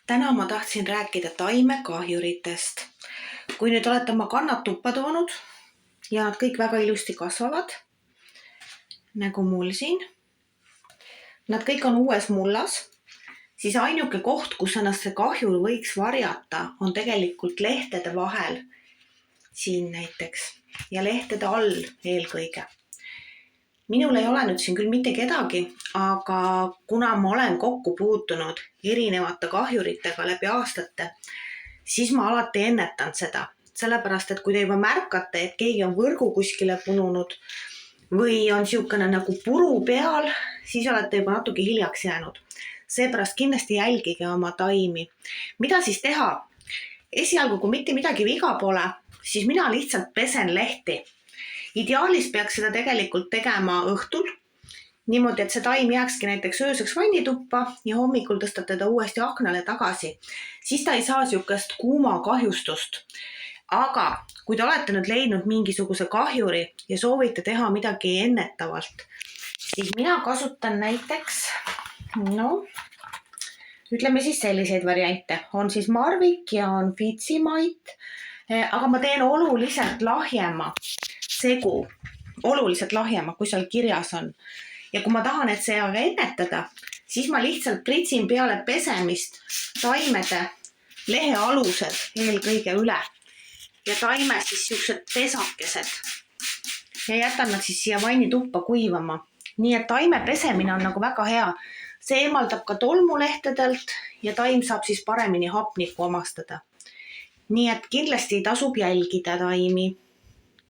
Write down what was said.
Täna ma tahtsin rääkida taimekahjuritest. Kui nüüd olete oma kannad tuppa toonud ja nad kõik väga ilusti kasvavad, nagu mul siin, nad kõik on uues mullas, siis ainuke koht, kus ennast see kahjur võiks varjata, on tegelikult lehtede vahel, siin näiteks, ja lehtede all eelkõige. Minul ei ole nüüd siin küll mitte kedagi, aga kuna ma olen kokku puutunud erinevate kahjuritega läbi aastate, siis ma alati ennetan seda. Sellepärast, et kui te juba märkate, et keegi on võrgu kuskile pununud või on siukene nagu puru peal, siis olete juba natuke hiljaks jäänud. Seepärast kindlasti jälgige oma taimi. Mida siis teha? Esialgu, kui mitte midagi viga pole, siis mina lihtsalt pesen lehti. Ideaalis peaks seda tegelikult tegema õhtul, niimoodi, et see taim jääkski näiteks ööseks vannituppa ja hommikul tõstate ta uuesti aknale tagasi. Siis ta ei saa siukest kuuma kahjustust. Aga kui te olete nüüd leidnud mingisuguse kahjuri ja soovite teha midagi ennetavalt, siis mina kasutan näiteks, ütleme siis selliseid variante. On siis marvik ja on fitsimait, aga ma teen oluliselt lahjema segu, oluliselt lahjema, kui seal kirjas on. Ja kui ma tahan, et see aga ennetada, siis ma lihtsalt pritsin peale pesemist taimede lehealused eelkõige üle. Ja taime siis siuksed pesakesed. Ja jätan nad siis siia vannituppa kuivama. Nii et taime pesemine on nagu väga hea. See eemaldab ka tolmulehtedelt ja taim saab siis paremini hapnikku omastada. Nii et kindlasti tasub jälgida taimi.